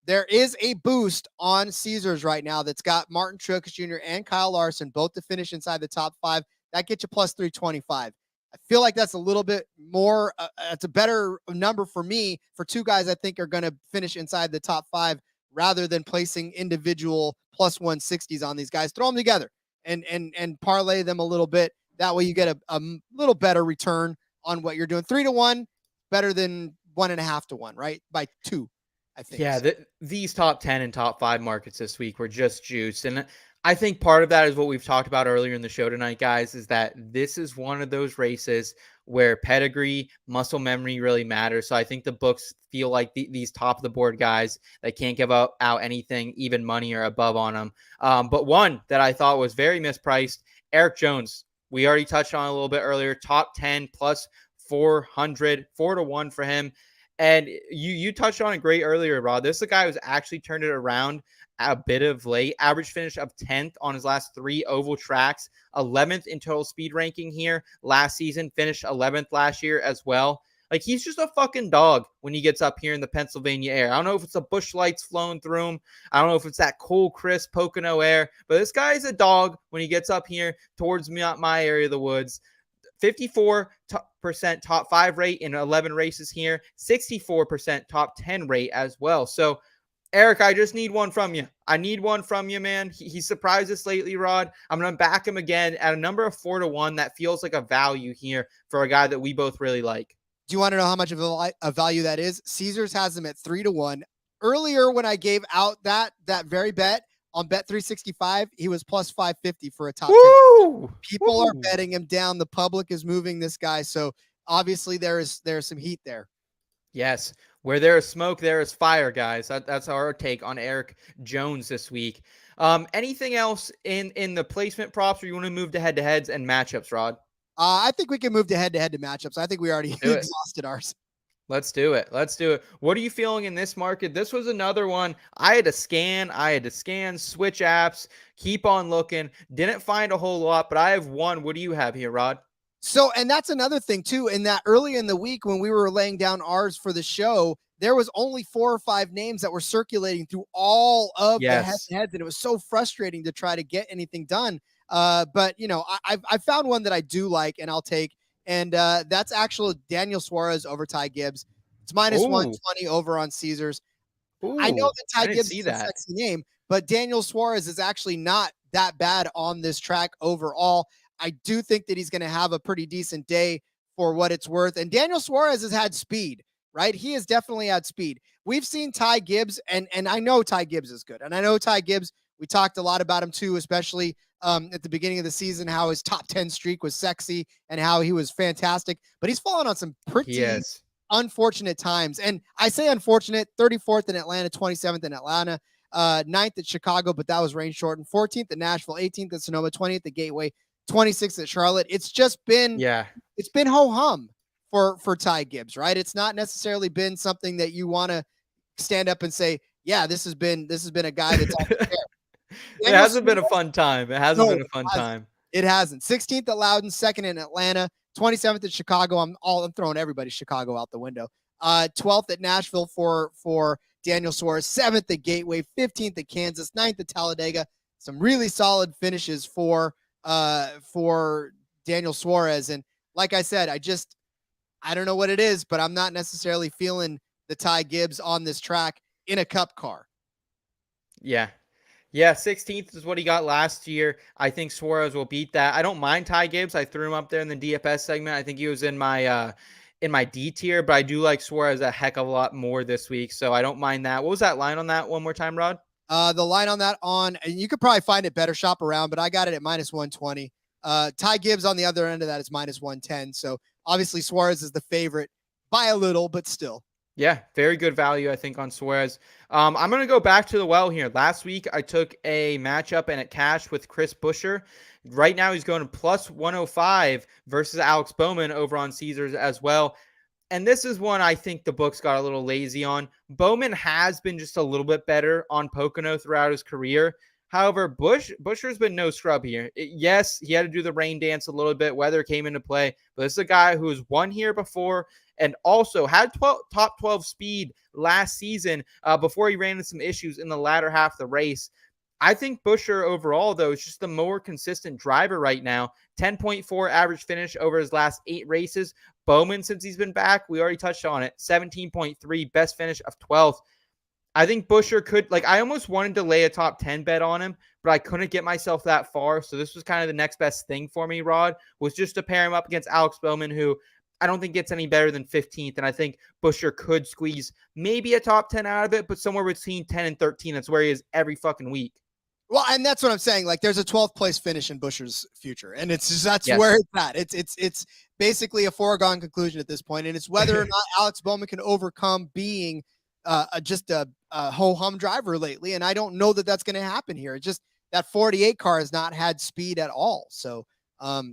there is a boost on Caesars right now that's got Martin Truex Jr. and Kyle Larson both to finish inside the top 5. That gets you plus 325. I feel like that's a little bit more. It's a better number for me for 2 guys I think are going to finish inside the top 5 rather than placing individual plus 160s on these guys. Throw them together and parlay them a little bit. That way you get a little better return on what you're doing. 3-1, better than 1.5-1, right? By 2. I think. Yeah, these top 10 and top 5 markets this week were just juiced. And I think part of that is what we've talked about earlier in the show tonight, guys, is that this is one of those races where pedigree, muscle memory really matters. So I think the books feel like these top of the board guys that can't give out anything, even money or above on them. But one that I thought was very mispriced, Eric Jones. We already touched on a little bit earlier, top 10 plus 400, 4-1 for him. And you touched on it great earlier, Rod. This is a guy who's actually turned it around a bit of late. Average finish of 10th on his last 3 oval tracks, 11th in total speed ranking here last season, finished 11th last year as well. Like, he's just a fucking dog when he gets up here in the Pennsylvania air. I don't know if it's the bush lights flowing through him. I don't know if it's that cool, crisp Pocono air, but this guy is a dog when he gets up here towards my area of the woods. 54% top 5 rate in 11 races here, 64% top 10 rate as well. So, Eric, I just need one from you. I need one from you, man. He surprised us lately, Rod. I'm going to back him again at a number of 4-1. That feels like a value here for a guy that we both really like. Do you want to know how much of a value that is? Caesars has him at 3-1. Earlier, when I gave out that very bet, on Bet365, he was plus 550 for a top 10. People are betting him down. The public is moving this guy. So obviously there's some heat there. Yes. Where there is smoke, there is fire, guys. That's our take on Eric Jones this week. Anything else in the placement props, or you want to move to head-to-heads and matchups, Rod? I think we can move to head-to-head to matchups. I think we already exhausted ours. Let's do it. What are you feeling in this market? This was another one. I had to scan, switch apps, keep on looking. Didn't find a whole lot, but I have one. What do you have here, Rod? So, and that's another thing too, in that early in the week when we were laying down ours for the show, there was only 4 or 5 names that were circulating through all of the head-to-heads, and it was so frustrating to try to get anything done. But I found one that I do like and I'll take. And that's actually Daniel Suarez over Ty Gibbs. It's minus 120 over on Caesars. I know that Ty Gibbs is a sexy name, but Daniel Suarez is actually not that bad on this track overall. I do think that he's going to have a pretty decent day for what it's worth. And Daniel Suarez has had speed, right? He has definitely had speed. We've seen Ty Gibbs, and I know Ty Gibbs is good. And I know Ty Gibbs, we talked a lot about him too, especially at the beginning of the season, how his top 10 streak was sexy and how he was fantastic, but he's fallen on some pretty unfortunate times. And I say unfortunate: 34th in Atlanta, 27th in Atlanta, 9th at Chicago, but that was rain shortened, 14th at Nashville, 18th at Sonoma, 20th at Gateway, 26th at Charlotte. It's just been, it's been ho-hum for Ty Gibbs, right? It's not necessarily been something that you want to stand up and say, yeah, this has been a guy that's on the air. It hasn't been a fun time. It hasn't been a fun time. It hasn't. 16th at Loudon, 2nd in Atlanta, 27th at Chicago. I'm throwing everybody Chicago out the window. 12th at Nashville for Daniel Suarez, 7th at Gateway, 15th at Kansas, 9th at Talladega. Some really solid finishes for Daniel Suarez. And like I said, I don't know what it is, but I'm not necessarily feeling the Ty Gibbs on this track in a cup car. Yeah, 16th is what he got last year. I think Suarez will beat that. I don't mind Ty Gibbs. I threw him up there in the DFS segment. I think he was in my D tier, but I do like Suarez a heck of a lot more this week, so I don't mind that. What was that line on that one more time, Rod? The line on that and you could probably find it better, shop around, but I got it at minus 120. Ty Gibbs on the other end of that is -110. So obviously Suarez is the favorite by a little, but still. Yeah, very good value, I think, on Suarez. I'm going to go back to the well here. Last week, I took a matchup and it cashed with Chris Buescher. Right now, he's going to plus 105 versus Alex Bowman over on Caesars as well. And this is one I think the books got a little lazy on. Bowman has been just a little bit better on Pocono throughout his career. However, Buescher's been no scrub here. Yes, he had to do the rain dance a little bit. Weather came into play. But this is a guy who has won here before and also had top 12 speed last season before he ran into some issues in the latter half of the race. I think Buescher overall, though, is just the more consistent driver right now. 10.4 average finish over his last 8 races. Bowman, since he's been back, we already touched on it, 17.3, best finish of 12th. I think Buescher could, I almost wanted to lay a top 10 bet on him, but I couldn't get myself that far. So this was kind of the next best thing for me, Rod, was just to pair him up against Alex Bowman, who I don't think gets any better than 15th. And I think Buescher could squeeze maybe a top 10 out of it, but somewhere between 10 and 13. That's where he is every fucking week. Well, and that's what I'm saying. There's a 12th place finish in Buescher's future, and that's where it's at. It's basically a foregone conclusion at this point, and it's whether or not Alex Bowman can overcome being just a ho-hum driver lately, and I don't know that that's going to happen here. It's just that 48 car has not had speed at all. So,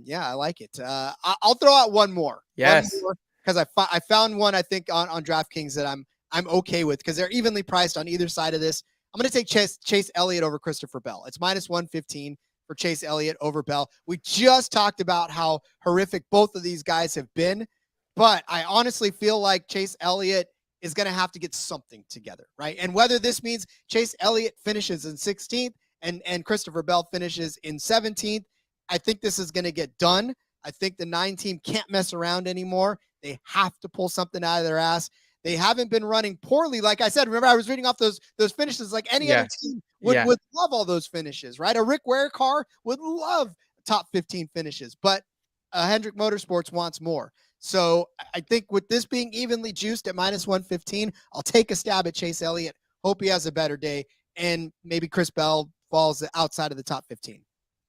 yeah, I like it. I'll throw out one more. Yes, because I found one I think on DraftKings that I'm okay with because they're evenly priced on either side of this. I'm going to take Chase Elliott over Christopher Bell. It's -115 for Chase Elliott over Bell. We just talked about how horrific both of these guys have been, but I honestly feel like Chase Elliott is going to have to get something together, right? And whether this means Chase Elliott finishes in 16th and Christopher Bell finishes in 17th, I think this is going to get done. I think the 9 team can't mess around anymore. They have to pull something out of their ass. They haven't been running poorly. Like I said, remember I was reading off those finishes. Like any other team would love all those finishes, right? A Rick Ware car would love top 15 finishes, but Hendrick Motorsports wants more. So I think with this being evenly juiced at -115, I'll take a stab at Chase Elliott. Hope he has a better day, and maybe Chris Bell falls outside of the top 15.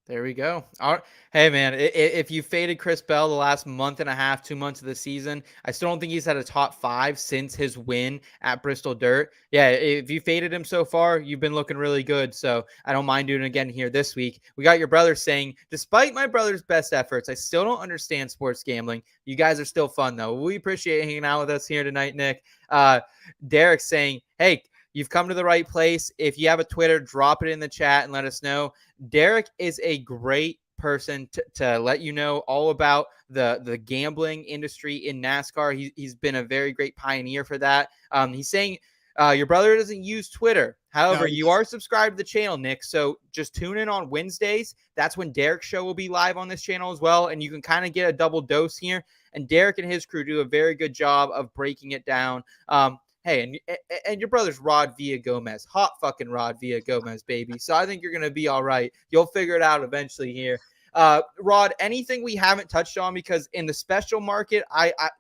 There we go. All right. Hey, man, if you faded Chris Bell the last month and a half, 2 months of the season, I still don't think he's had a top 5 since his win at Bristol Dirt. Yeah, if you faded him so far, you've been looking really good. So I don't mind doing it again here this week. We got your brother saying, despite my brother's best efforts, I still don't understand sports gambling. You guys are still fun, though. We appreciate hanging out with us here tonight, Nick. Derek saying, hey, you've come to the right place. If you have a Twitter, drop it in the chat and let us know. Derek is a great person to let you know all about the gambling industry in NASCAR. He's been a very great pioneer for that. He's saying your brother doesn't use Twitter. However, you are subscribed to the channel, Nick. So just tune in on Wednesdays. That's when Derek's show will be live on this channel as well. And you can kind of get a double dose here. And Derek and his crew do a very good job of breaking it down. Hey, and your brother's Rod Villagomez. Hot fucking Rod Villagomez, baby. So I think you're going to be all right. You'll figure it out eventually here. Rod, anything we haven't touched on? Because in the special market,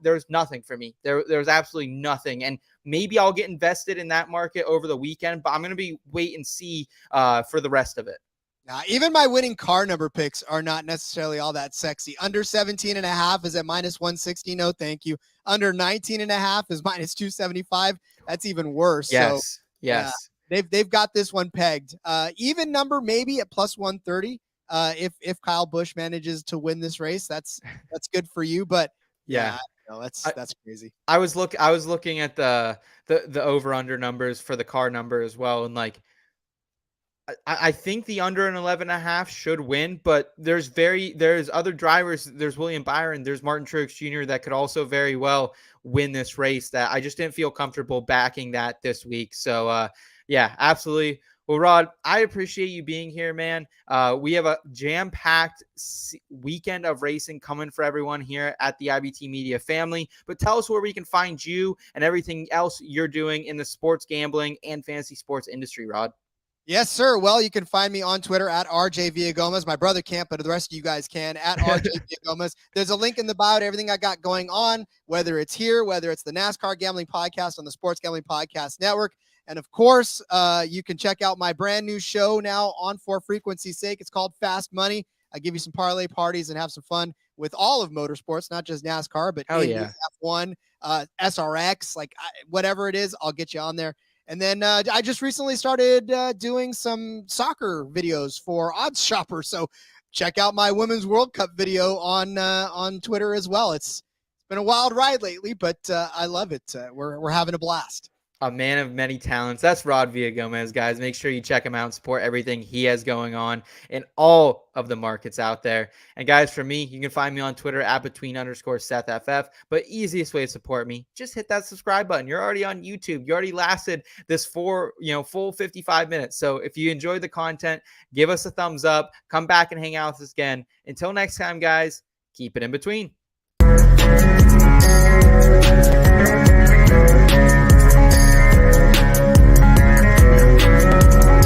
there's nothing for me. There's absolutely nothing. And maybe I'll get invested in that market over the weekend, but I'm going to be wait and see for the rest of it. Even my winning car number picks are not necessarily all that sexy. Under 17.5 is at -160. No, thank you. Under 19.5 is -275. That's even worse. Yes. So, yes. They've got this one pegged. Even number maybe at +130. If Kyle Busch manages to win this race, that's good for you. But that's crazy. I was looking at the over under numbers for the car number as well, and I think the under an 11.5 should win, but there's other drivers. There's William Byron. There's Martin Truex Jr. that could also very well win this race that I just didn't feel comfortable backing that this week. So, yeah, absolutely. Well, Rod, I appreciate you being here, man. We have a jam-packed weekend of racing coming for everyone here at the IBT Media family. But tell us where we can find you and everything else you're doing in the sports gambling and fantasy sports industry, Rod. Yes, sir. Well, you can find me on Twitter at RJ Villagomez. My brother can't, but the rest of you guys can at RJ Villagomez. There's a link in the bio to everything I got going on, whether it's here, whether it's the NASCAR Gambling Podcast on the Sports Gambling Podcast Network. And of course, you can check out my brand new show now on For Frequency's Sake. It's called Fast Money. give you some parlay parties and have some fun with all of motorsports, not just NASCAR, but Oh, Indy, yeah. F1, SRX, like whatever it is, I'll get you on there. And then I just recently started doing some soccer videos for Odds Shopper. So check out my Women's World Cup video on Twitter as well. It's been a wild ride lately, but I love it. We're having a blast. A man of many talents. That's Rod Villagomez, guys. Make sure you check him out and support everything he has going on in all of the markets out there. And guys, for me, you can find me on Twitter at @between_SethFF. But easiest way to support me, just hit that subscribe button. You're already on YouTube. You already lasted this full 55 minutes. So if you enjoyed the content, give us a thumbs up. Come back and hang out with us again. Until next time, guys, keep it in between.